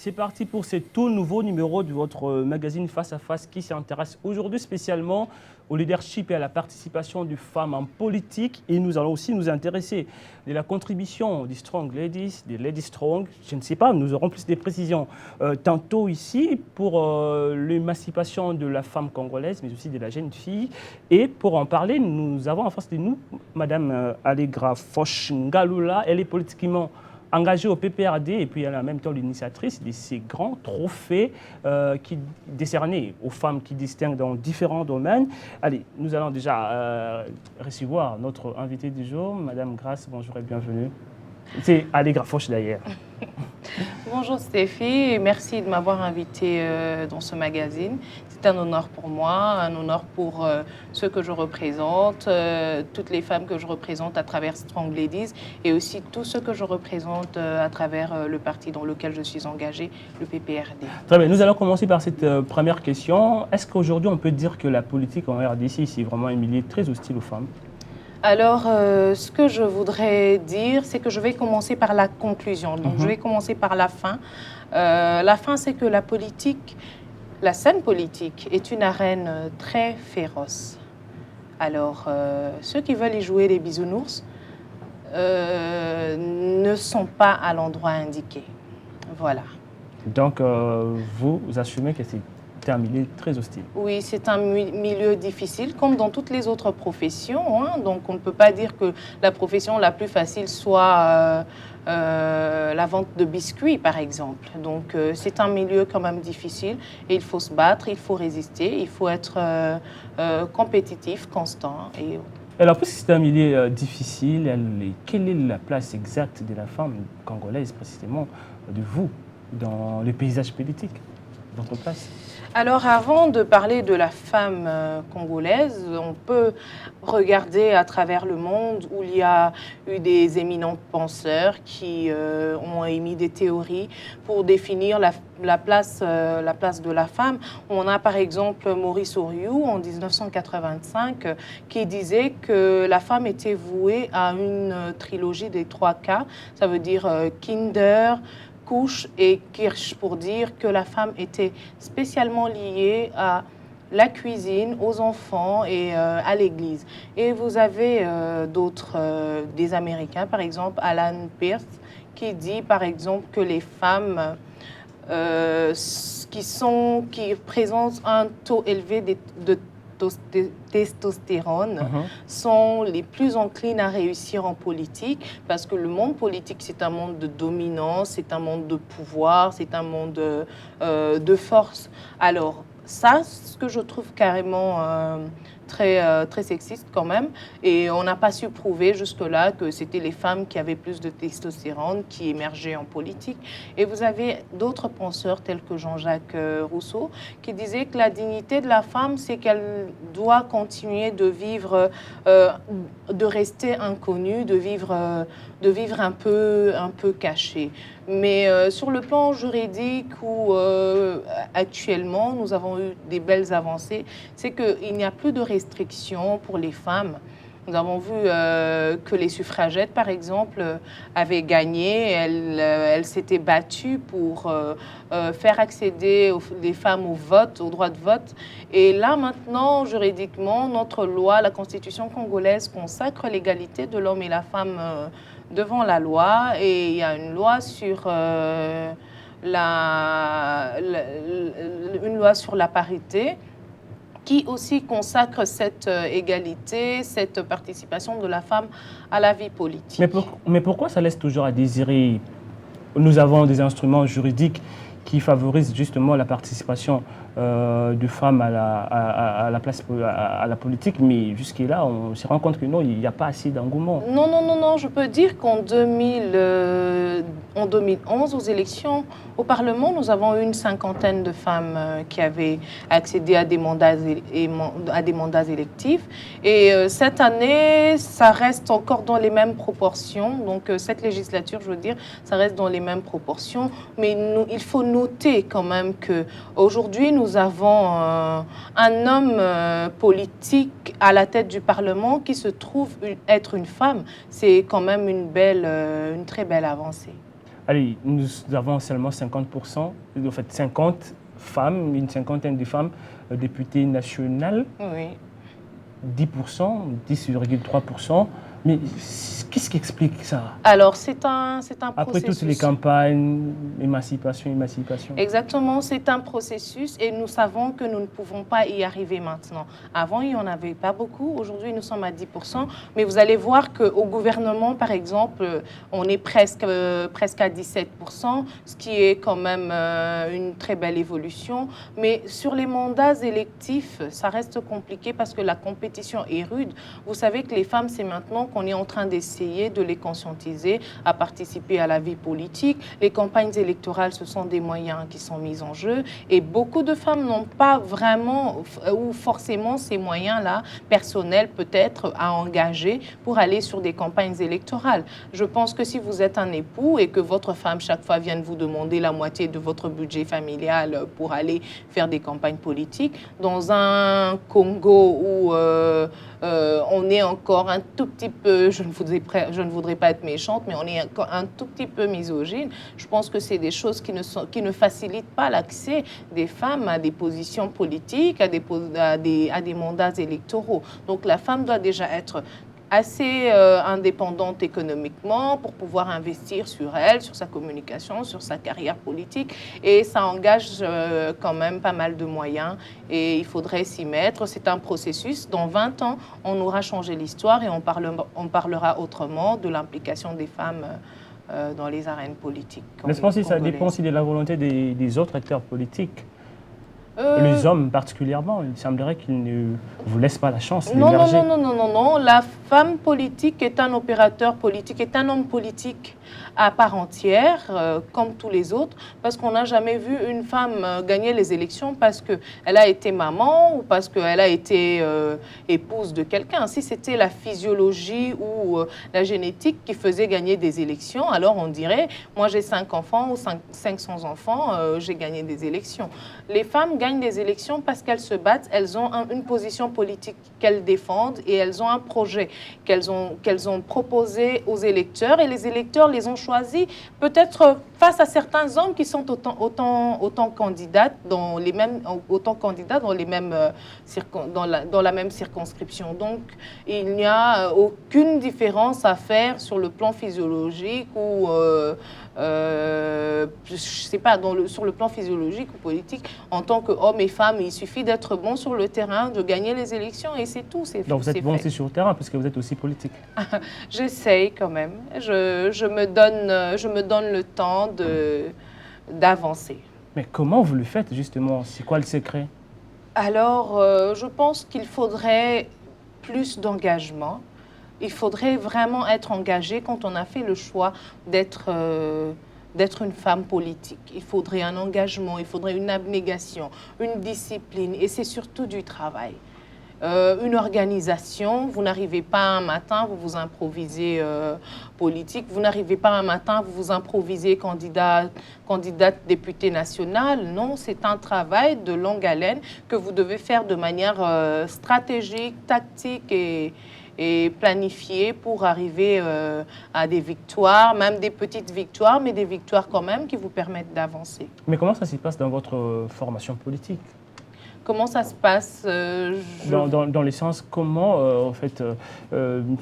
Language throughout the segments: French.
c'est parti pour ce tout nouveau numéro de votre magazine Face à Face qui s'intéresse aujourd'hui spécialement au leadership et à la participation des femmes en politique. Et nous allons aussi nous intéresser de la contribution des Strong Ladies, des Ladies Strong. Je ne sais pas, nous aurons plus de précisions tantôt ici pour l'émancipation de la femme congolaise, mais aussi de la jeune fille. Et pour en parler, nous avons en face de nous Madame Allegra Foch-Ngalula. Elle est politiquement engagée au PPRD et puis elle est en même temps l'initiatrice de ces grands trophées qui décernés aux femmes qui distinguent dans différents domaines. Allez, nous allons déjà recevoir notre invitée du jour, Madame Grace. Bonjour et bienvenue. C'est Allegra Foch d'ailleurs. Bonjour Stéphie, et merci de m'avoir invitée dans ce magazine. C'est un honneur pour moi, un honneur pour ceux que je représente, toutes les femmes que je représente à travers Strong Ladies et aussi tous ceux que je représente à travers le parti dans lequel je suis engagée, le PPRD. Très bien, nous allons commencer par cette première question. Est-ce qu'aujourd'hui on peut dire que la politique en RDC c'est vraiment un milieu très hostile aux femmes ? Alors, ce que je voudrais dire, c'est que je vais commencer par la conclusion. Donc, je vais commencer par la fin. La fin, c'est que la politique, la scène politique est une arène très féroce. Alors, ceux qui veulent y jouer les bisounours ne sont pas à l'endroit indiqué. Voilà. Donc, vous assumez que c'est un milieu très hostile. Oui, c'est un milieu difficile, comme dans toutes les autres professions. Donc, on ne peut pas dire que la profession la plus facile soit la vente de biscuits, par exemple. Donc, c'est un milieu quand même difficile et il faut se battre, il faut résister, il faut être compétitif, constant. Et... Alors, puisque c'est un milieu difficile, quelle est la place exacte de la femme congolaise, précisément, de vous, dans le paysage politique, votre place ? Alors, avant de parler de la femme congolaise, on peut regarder à travers le monde où il y a eu des éminents penseurs qui ont émis des théories pour définir la place de la femme. On a par exemple Maurice Horiou en 1985 qui disait que la femme était vouée à une trilogie des 3 K, ça veut dire Kinder, couche et kirsch, pour dire que la femme était spécialement liée à la cuisine, aux enfants et à l'église. Et vous avez d'autres, des Américains, par exemple Alan Pierce, qui dit par exemple que les femmes qui présentent un taux élevé de testostérone sont les plus enclines à réussir en politique parce que le monde politique, c'est un monde de dominance, c'est un monde de pouvoir, c'est un monde de force. Alors, ça, ce que je trouve carrément très sexiste quand même, et on n'a pas su prouver jusque-là que c'était les femmes qui avaient plus de testostérone qui émergeaient en politique. Et vous avez d'autres penseurs tels que Jean-Jacques Rousseau qui disaient que la dignité de la femme, c'est qu'elle doit continuer de vivre, de rester inconnue, de vivre un peu cachée. Mais sur le plan juridique où actuellement nous avons eu des belles avancées, c'est qu'il n'y a plus de restrictions pour les femmes. Nous avons vu que les suffragettes, par exemple, avaient gagné. Elles s'étaient battues pour faire accéder les femmes au vote, au droit de vote. Et là, maintenant, juridiquement, notre loi, la Constitution congolaise, consacre l'égalité de l'homme et la femme devant la loi. Et il y a une loi sur une loi sur la parité qui aussi consacre cette égalité, cette participation de la femme à la vie politique. Mais pourquoi ça laisse toujours à désirer? Nous avons des instruments juridiques qui favorisent justement la participation de femmes à la politique, mais jusque-là, on se rend compte que non, il n'y a pas assez d'engouement. Non, je peux dire qu'en 2011, aux élections au Parlement, nous avons eu une 50aine de femmes qui avaient accédé à des mandats électifs. Et cette année, ça reste encore dans les mêmes proportions. Donc cette législature, je veux dire, ça reste dans les mêmes proportions. Mais il faut noter quand même qu'aujourd'hui, nous avons un homme politique à la tête du Parlement qui se trouve être une femme. C'est quand même une très belle avancée. Allez, nous avons seulement 50%, en fait 50 femmes, une cinquantaine de femmes députées nationales. Oui. 10%, 10,3%. Mais qu'est-ce qui explique ça? Alors, c'est un Après processus. toutes les campagnes, émancipation, émancipation. Exactement, c'est un processus et nous savons que nous ne pouvons pas y arriver maintenant. Avant, il n'y en avait pas beaucoup. Aujourd'hui, nous sommes à 10%. Mais vous allez voir qu'au gouvernement, par exemple, on est presque à 17%, ce qui est quand même une très belle évolution. Mais sur les mandats électifs, ça reste compliqué parce que la compétition est rude. Vous savez que les femmes, c'est maintenant qu'on est en train d'essayer de les conscientiser à participer à la vie politique. Les campagnes électorales, ce sont des moyens qui sont mis en jeu et beaucoup de femmes n'ont pas vraiment ou forcément ces moyens-là, personnels peut-être, à engager pour aller sur des campagnes électorales. Je pense que si vous êtes un époux et que votre femme chaque fois vient vous demander la moitié de votre budget familial pour aller faire des campagnes politiques, dans un Congo où on est encore un tout petit peu, je ne voudrais pas être méchante, mais on est encore un tout petit peu misogyne. Je pense que c'est des choses qui ne facilitent pas l'accès des femmes à des positions politiques, à des mandats électoraux. Donc la femme doit déjà être assez indépendante économiquement pour pouvoir investir sur elle, sur sa communication, sur sa carrière politique. Et ça engage quand même pas mal de moyens et il faudrait s'y mettre. C'est un processus. Dans 20 ans, on aura changé l'histoire et on parlera autrement de l'implication des femmes dans les arènes politiques. N'est-ce pas si ça dépend aussi de la volonté des autres acteurs politiques? Les hommes particulièrement, il semblerait qu'ils ne vous laissent pas la chance d'émerger. Non. La femme politique est un opérateur politique, est un homme politique à part entière, comme tous les autres, parce qu'on n'a jamais vu une femme gagner les élections parce qu'elle a été maman ou parce qu'elle a été épouse de quelqu'un. Si c'était la physiologie ou la génétique qui faisait gagner des élections, alors on dirait, moi j'ai 5 enfants ou 500 enfants, j'ai gagné des élections. Les femmes gagnent des élections parce qu'elles se battent, elles ont une position politique qu'elles défendent et elles ont un projet qu'elles ont proposé aux électeurs et les électeurs les ont choisis peut-être face à certains hommes qui sont autant candidats dans la même circonscription. Donc il n'y a aucune différence à faire sur le plan physiologique ou je sais pas, sur le plan physiologique ou politique, en tant qu'hommes et femmes, il suffit d'être bon sur le terrain, de gagner les élections et c'est tout. Donc vous êtes bon aussi sur le terrain parce que vous êtes aussi politique. J'essaye quand même. Je me donne le temps d'avancer. Mais comment vous le faites justement? C'est quoi le secret? Alors, je pense qu'il faudrait plus d'engagement. Il faudrait vraiment être engagé quand on a fait le choix d'être une femme politique. Il faudrait un engagement, il faudrait une abnégation, une discipline et c'est surtout du travail. Une organisation, vous n'arrivez pas un matin, vous vous improvisez politique, vous n'arrivez pas un matin, vous vous improvisez candidate députée nationale. Non, c'est un travail de longue haleine que vous devez faire de manière stratégique, tactique et planifié pour arriver à des victoires, même des petites victoires, mais des victoires quand même qui vous permettent d'avancer. Mais comment ça se passe dans votre formation politique? Comment ça se passe dans le sens, comment en fait,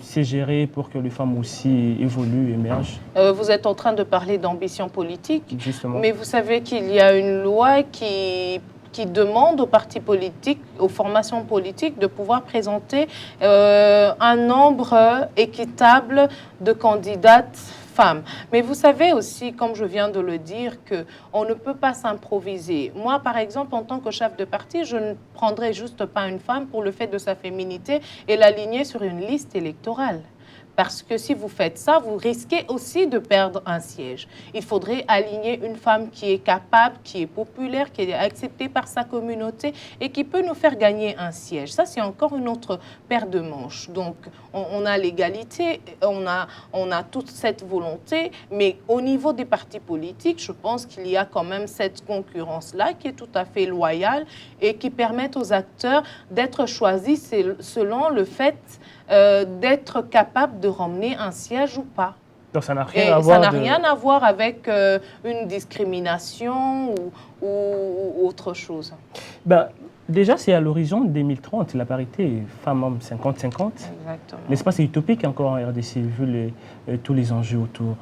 c'est géré pour que les femmes aussi évoluent, émergent? Vous êtes en train de parler d'ambition politique. Justement. Mais vous savez qu'il y a une loi qui demande aux partis politiques, aux formations politiques, de pouvoir présenter un nombre équitable de candidates femmes. Mais vous savez aussi, comme je viens de le dire, qu'on ne peut pas s'improviser. Moi, par exemple, en tant que chef de parti, je ne prendrai juste pas une femme pour le fait de sa féminité et l'aligner sur une liste électorale. Parce que si vous faites ça, vous risquez aussi de perdre un siège. Il faudrait aligner une femme qui est capable, qui est populaire, qui est acceptée par sa communauté et qui peut nous faire gagner un siège. Ça, c'est encore une autre paire de manches. Donc, on a l'égalité, on a toute cette volonté, mais au niveau des partis politiques, je pense qu'il y a quand même cette concurrence-là qui est tout à fait loyale et qui permet aux acteurs d'être choisis selon le fait d'être capable de ramener un siège ou pas. Donc ça n'a rien Et à ça voir n'a rien à voir avec une discrimination ou autre chose. Ben, déjà, c'est à l'horizon 2030, la parité femmes-hommes 50-50. Exactement. N'est-ce pas, c'est utopique encore en RDC, vu tous les enjeux autour.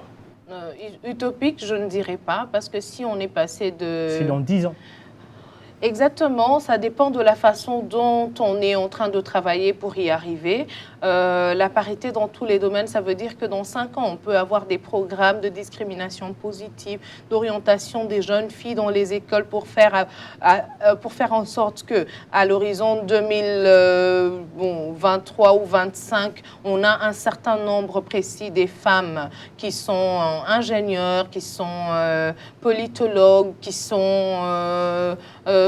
Utopique, je ne dirais pas, parce que si on est passé de... C'est dans 10 ans. Exactement, ça dépend de la façon dont on est en train de travailler pour y arriver. La parité dans tous les domaines, ça veut dire que dans 5 ans, on peut avoir des programmes de discrimination positive, d'orientation des jeunes filles dans les écoles pour faire en sorte que à l'horizon 2023 ou 25, on a un certain nombre précis des femmes qui sont ingénieurs, qui sont politologues, qui sont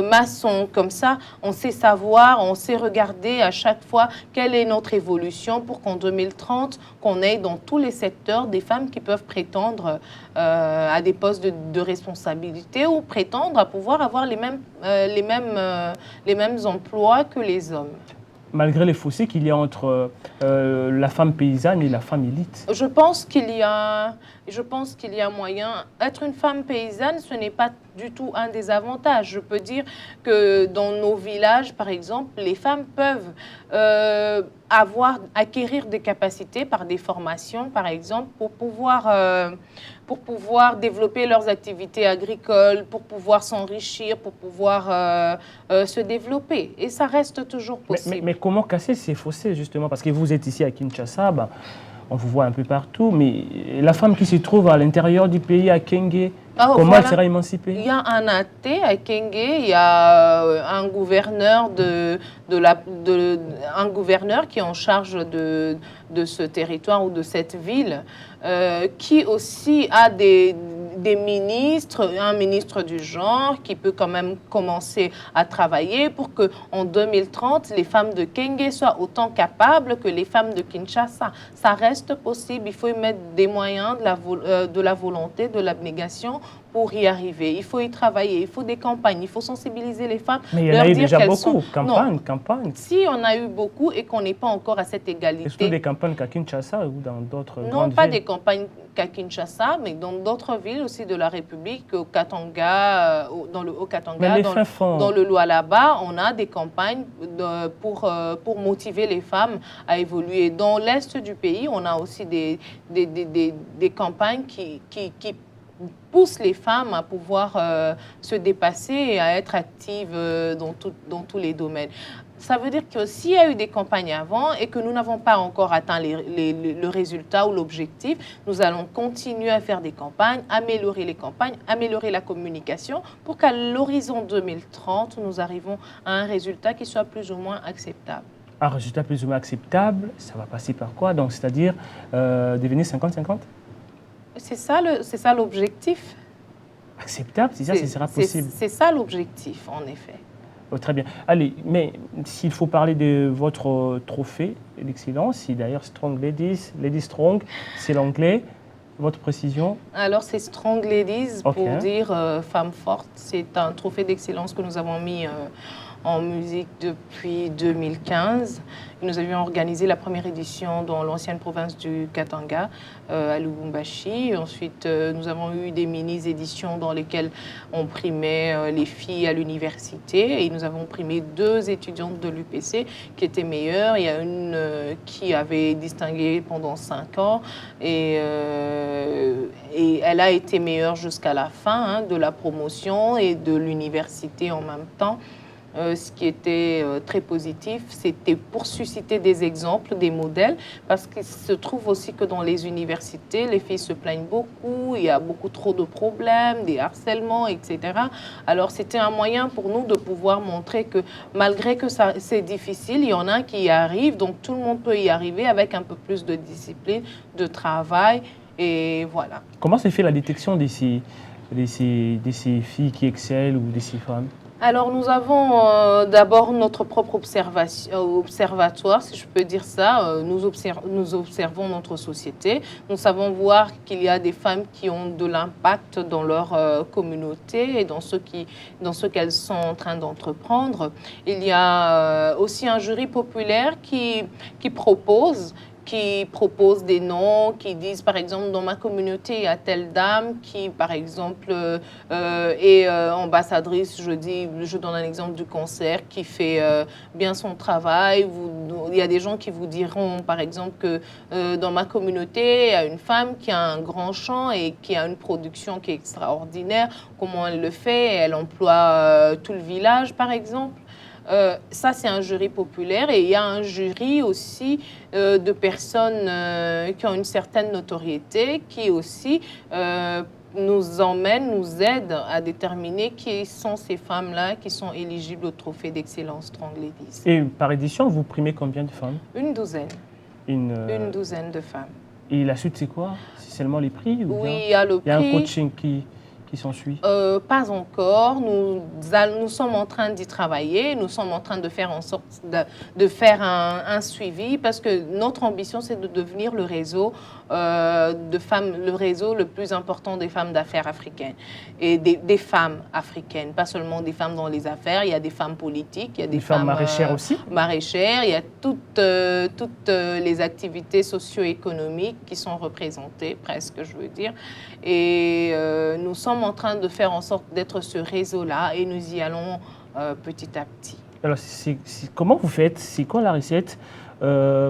maçons. Comme ça, on sait savoir, on sait regarder à chaque fois quelle est notre évolution pour qu'en 2030, qu'on ait dans tous les secteurs des femmes qui peuvent prétendre à des postes de responsabilité ou prétendre à pouvoir avoir les mêmes emplois que les hommes. Malgré les fossés qu'il y a entre la femme paysanne et la femme élite. Je pense qu'il y a moyen. Être une femme paysanne, ce n'est pas du tout un des avantages. Je peux dire que dans nos villages, par exemple, les femmes peuvent acquérir des capacités par des formations, par exemple, pour pouvoir développer leurs activités agricoles, pour pouvoir s'enrichir, pour pouvoir se développer. Et ça reste toujours possible. Mais comment casser ces fossés, justement? Parce que vous êtes ici à Kinshasa, ben, on vous voit un peu partout, mais la femme qui se trouve à l'intérieur du pays, à Kenge, comment elle sera émancipée? Il y a un athée à Kenge, il y a un gouverneur, un gouverneur qui est en charge de ce territoire ou de cette ville, qui aussi a des ministres, un ministre du genre qui peut quand même commencer à travailler pour qu'en 2030, les femmes de Kenge soient autant capables que les femmes de Kinshasa. Ça reste possible, il faut y mettre des moyens, de la volonté, de l'abnégation pour y arriver. Il faut y travailler, il faut des campagnes, il faut sensibiliser les femmes. Mais il y en a eu déjà beaucoup, campagnes. Si on a eu beaucoup et qu'on n'est pas encore à cette égalité. Est-ce que des campagnes qu'à Kinshasa ou dans d'autres grandes villes? Non, pas des campagnes qu'à Kinshasa, mais dans d'autres villes aussi de la République, au Katanga, dans le Haut-Katanga, dans le Lualaba, on a des campagnes pour motiver les femmes à évoluer. Dans l'Est du pays, on a aussi des campagnes qui pousse les femmes à pouvoir se dépasser et à être actives dans tous les domaines. Ça veut dire que s'il y a eu des campagnes avant et que nous n'avons pas encore atteint le résultat ou l'objectif, nous allons continuer à faire des campagnes, améliorer les campagnes, améliorer la communication pour qu'à l'horizon 2030, nous arrivons à un résultat qui soit plus ou moins acceptable. Un résultat plus ou moins acceptable, ça va passer par quoi? Donc, c'est-à-dire devenir 50-50? C'est ça l'objectif. Acceptable, c'est ça, ce sera possible. C'est ça l'objectif, en effet. Oh, très bien. Allez, mais s'il faut parler de votre trophée d'excellence, c'est d'ailleurs Strong Ladies, Lady Strong, c'est l'anglais. Votre précision? Alors, c'est Strong Ladies, pour dire femme forte. C'est un trophée d'excellence que nous avons mis en musique depuis 2015. Nous avions organisé la première édition dans l'ancienne province du Katanga, à Lubumbashi. Ensuite, nous avons eu des mini-éditions dans lesquelles on primait les filles à l'université. Et nous avons primé 2 étudiantes de l'UPC qui étaient meilleures. Il y a une qui avait distingué pendant 5 ans. Et elle a été meilleure jusqu'à la fin de la promotion et de l'université en même temps. Ce qui était très positif, c'était pour susciter des exemples, des modèles, parce qu'il se trouve aussi que dans les universités, les filles se plaignent beaucoup, il y a beaucoup trop de problèmes, des harcèlements, etc. Alors c'était un moyen pour nous de pouvoir montrer que malgré que c'est difficile, il y en a qui y arrivent, donc tout le monde peut y arriver avec un peu plus de discipline, de travail, et voilà. Comment se fait la détection de ces filles qui excellent ou de ces femmes? Alors, nous avons d'abord notre propre observatoire, si je peux dire ça. Nous observons notre société. Nous savons voir qu'il y a des femmes qui ont de l'impact dans leur communauté et dans ce qu'elles sont en train d'entreprendre. Il y a aussi un jury populaire qui propose, qui proposent des noms, qui disent, par exemple, dans ma communauté, il y a telle dame qui, par exemple, est ambassadrice, je donne un exemple du concert, qui fait bien son travail. Il y a des gens qui vous diront, par exemple, que dans ma communauté, il y a une femme qui a un grand champ et qui a une production qui est extraordinaire. Comment elle le fait? Elle emploie tout le village, par exemple. Ça, c'est un jury populaire et il y a un jury aussi de personnes qui ont une certaine notoriété qui aussi nous aident à déterminer qui sont ces femmes-là qui sont éligibles au trophée d'excellence Strong Ladies. Et par édition, vous primez combien de femmes? Une douzaine. Une douzaine de femmes. Et la suite, c'est quoi? C'est seulement les prix ou Oui, bien il y a le prix. Il y a un coaching qui s'ensuit? Pas encore. Nous sommes en train d'y travailler. Nous sommes en train de faire en sorte de faire un suivi parce que notre ambition, c'est de devenir le réseau de femmes, le réseau le plus important des femmes d'affaires africaines et des femmes africaines, pas seulement des femmes dans les affaires. Il y a des femmes politiques, il y a des femmes maraîchères aussi. Maraîchères, il y a toutes les activités socio-économiques qui sont représentées, presque, je veux dire. Et nous sommes en train de faire en sorte d'être ce réseau-là et nous y allons petit à petit. Alors, comment vous faites? C'est quoi la recette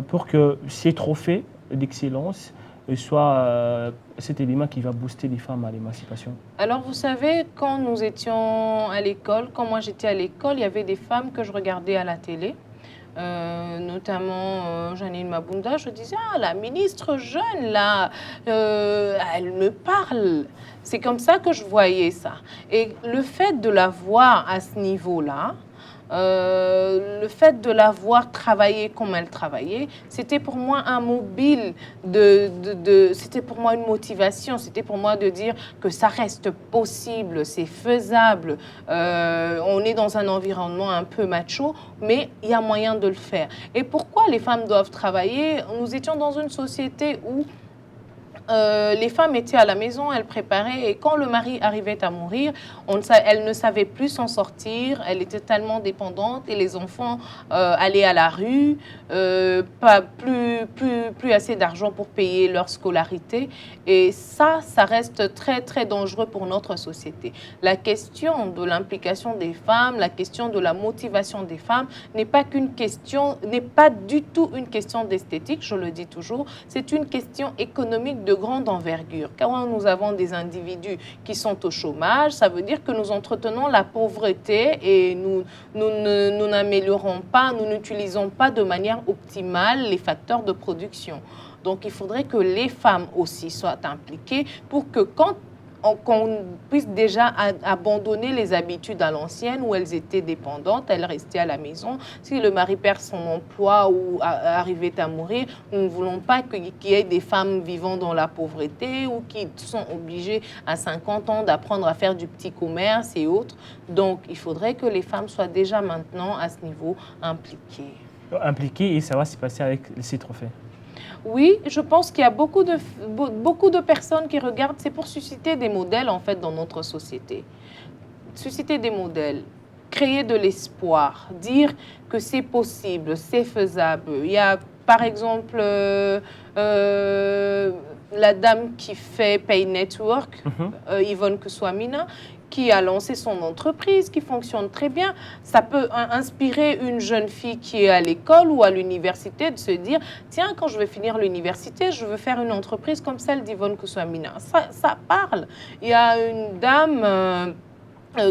pour que ces trophées d'excellence soient cet élément qui va booster les femmes à l'émancipation? Alors, vous savez, quand nous étions à l'école, quand moi j'étais à l'école, il y avait des femmes que je regardais à la télé. Notamment Janine Mabunda, je disais, ah, la ministre jeune, là, elle me parle. C'est comme ça que je voyais ça. Et le fait de la voir à ce niveau-là, le fait de la voir travailler comme elle travaillait, c'était pour moi un mobile, c'était pour moi une motivation, c'était pour moi de dire que ça reste possible, c'est faisable. On est dans un environnement un peu macho, mais il y a moyen de le faire. Et pourquoi les femmes doivent travailler? Nous étions dans une société où les femmes étaient à la maison, elles préparaient et quand le mari arrivait à mourir, elles ne savaient plus s'en sortir, elles étaient tellement dépendantes et les enfants allaient à la rue, plus assez d'argent pour payer leur scolarité et ça reste très très dangereux pour notre société. La question de l'implication des femmes, la question de la motivation des femmes n'est pas du tout une question d'esthétique, je le dis toujours, c'est une question économique de grande envergure. Quand nous avons des individus qui sont au chômage, ça veut dire que nous entretenons la pauvreté et nous n'améliorons pas, nous n'utilisons pas de manière optimale les facteurs de production. Donc, il faudrait que les femmes aussi soient impliquées pour que qu'on puisse déjà abandonner les habitudes à l'ancienne où elles étaient dépendantes, elles restaient à la maison. Si le mari perd son emploi ou arrivait à mourir, nous ne voulons pas qu'il y ait des femmes vivant dans la pauvreté ou qui sont obligées à 50 ans d'apprendre à faire du petit commerce et autres. Donc, il faudrait que les femmes soient déjà maintenant à ce niveau impliquées. Impliquées et ça va se passer avec ces trophées. Oui, je pense qu'il y a beaucoup de personnes qui regardent. C'est pour susciter des modèles, en fait, dans notre société. Susciter des modèles, créer de l'espoir, dire que c'est possible, c'est faisable. Il y a, par exemple, la dame qui fait Pay Network, Yvonne Kuswamina, qui a lancé son entreprise, qui fonctionne très bien. Ça peut inspirer une jeune fille qui est à l'école ou à l'université de se dire, tiens, quand je vais finir l'université, je veux faire une entreprise comme celle d'Yvonne Kuswamina. Ça parle. Il y a une dame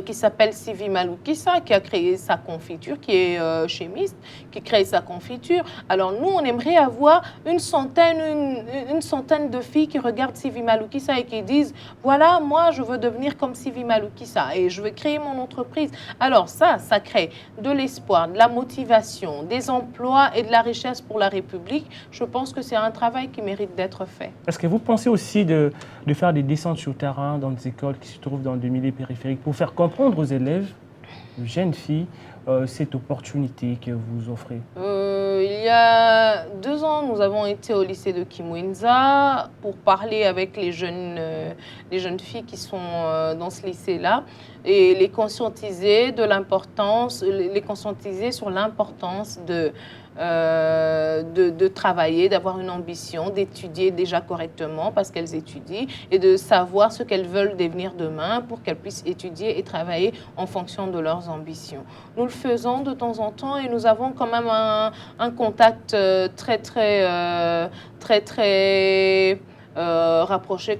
qui s'appelle Sylvie Maloukissa, qui a créé sa confiture, qui est chimiste, qui crée sa confiture. Alors nous, on aimerait avoir une centaine de filles qui regardent Sylvie Maloukissa et qui disent, voilà, moi, je veux devenir comme Sylvie Maloukissa et je veux créer mon entreprise. Alors ça crée de l'espoir, de la motivation, des emplois et de la richesse pour la République. Je pense que c'est un travail qui mérite d'être fait. Est-ce que vous pensez aussi de faire des descentes sur le terrain dans des écoles qui se trouvent dans des milieux périphériques pour faire comprendre aux élèves, aux jeunes filles, cette opportunité que vous offrez? Il y a 2 ans, nous avons été au lycée de Kimwenza pour parler avec les jeunes filles qui sont dans ce lycée-là et les conscientiser sur l'importance de travailler, d'avoir une ambition, d'étudier déjà correctement parce qu'elles étudient et de savoir ce qu'elles veulent devenir demain pour qu'elles puissent étudier et travailler en fonction de leurs ambitions. Nous le faisons de temps en temps et nous avons quand même un contact très rapproché,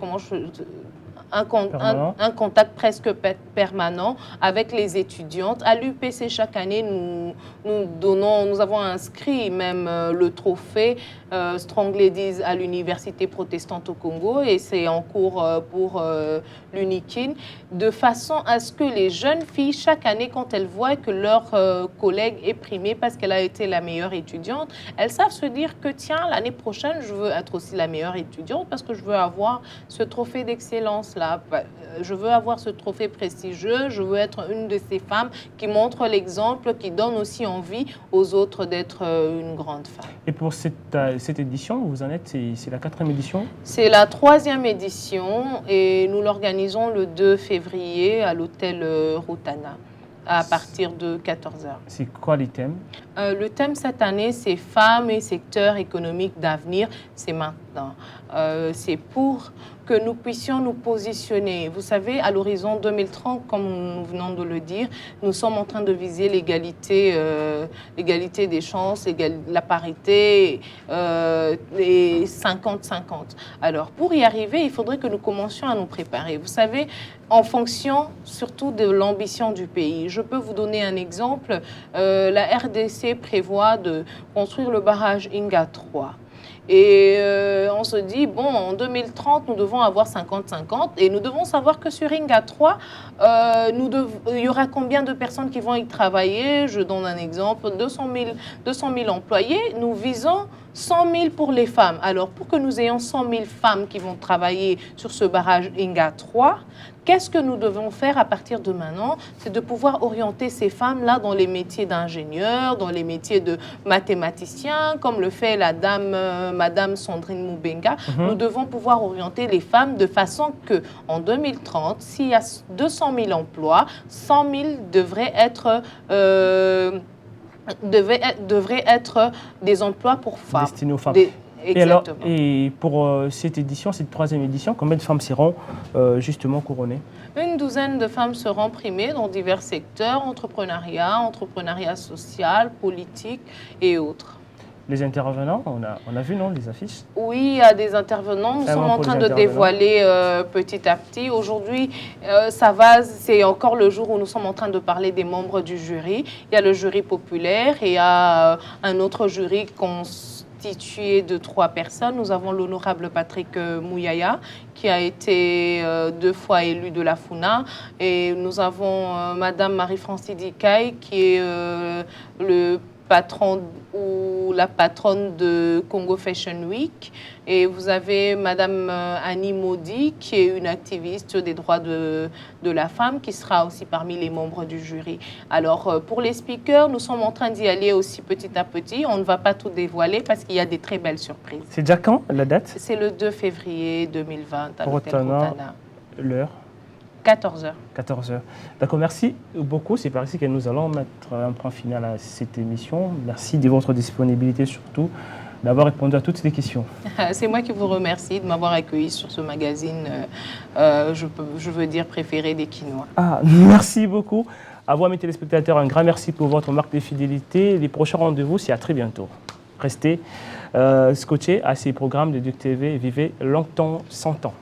un contact presque permanent avec les étudiantes. À l'UPC, chaque année, nous avons inscrit même le trophée Strong Ladies à l'Université protestante au Congo et c'est en cours pour l'UNIKIN, de façon à ce que les jeunes filles, chaque année, quand elles voient que leur collègue est primée parce qu'elle a été la meilleure étudiante, elles savent se dire que tiens, l'année prochaine, je veux être aussi la meilleure étudiante parce que je veux avoir ce trophée d'excellence-là. Je veux avoir ce trophée prestigieux, je veux être une de ces femmes qui montre l'exemple, qui donne aussi envie aux autres d'être une grande femme. Et pour cette édition, vous en êtes, c'est la 4e édition? C'est la 3e édition et nous l'organisons le 2 février à l'hôtel Rotana à partir de 14h. C'est quoi les thèmes? Le thème cette année, c'est femmes et secteurs économiques d'avenir, c'est maintenant. C'est pour que nous puissions nous positionner. Vous savez, à l'horizon 2030, comme nous venons de le dire, nous sommes en train de viser l'égalité des chances, la parité, et 50-50. Alors, pour y arriver, il faudrait que nous commencions à nous préparer. Vous savez, en fonction surtout de l'ambition du pays. Je peux vous donner un exemple. La RDC prévoit de construire le barrage Inga 3. Et on se dit, bon, en 2030, nous devons avoir 50-50 et nous devons savoir que sur Inga 3, il y aura combien de personnes qui vont y travailler. Je donne un exemple, 200 000 employés. Nous visons 100 000 pour les femmes. Alors, pour que nous ayons 100 000 femmes qui vont travailler sur ce barrage Inga 3, qu'est-ce que nous devons faire à partir de maintenant? C'est de pouvoir orienter ces femmes-là dans les métiers d'ingénieur, dans les métiers de mathématiciens, comme le fait Madame Sandrine Moubenga. Nous devons pouvoir orienter les femmes de façon qu'en 2030, s'il y a 200 000 emplois, 100 000 devraient être des emplois pour femmes. Destinés aux femmes. Exactement. Et pour cette édition, cette 3e édition, combien de femmes seront justement couronnées? Une douzaine de femmes seront primées dans divers secteurs, entrepreneuriat social, politique et autres. Les intervenants, on a vu, non, les affiches? Oui, il y a des intervenants. Nous sommes en train de dévoiler petit à petit. Aujourd'hui, c'est encore le jour où nous sommes en train de parler des membres du jury. Il y a le jury populaire et il y a un autre jury constitué de 3 personnes. Nous avons l'honorable Patrick Mouyaya, qui a été 2 fois élu de la FUNA. Et nous avons Madame Marie-Francis Dikaï, qui est le patron ou la patronne de Congo Fashion Week. Et vous avez Madame Annie Maudit, qui est une activiste des droits de la femme, qui sera aussi parmi les membres du jury. Alors, pour les speakers, nous sommes en train d'y aller aussi petit à petit. On ne va pas tout dévoiler parce qu'il y a des très belles surprises. C'est déjà quand, la date? C'est le 2 février 2020 à l'hôtel Rotana. L'heure? 14h. 14h. D'accord, merci beaucoup. C'est par ici que nous allons mettre un point final à cette émission. Merci de votre disponibilité, surtout d'avoir répondu à toutes les questions. C'est moi qui vous remercie de m'avoir accueilli sur ce magazine, je veux dire, préféré des Quinois. Merci beaucoup. À vous, mes téléspectateurs, un grand merci pour votre marque de fidélité. Les prochains rendez-vous, c'est à très bientôt. Restez scotchés à ces programmes de Duc TV. Vivez longtemps, 100 ans.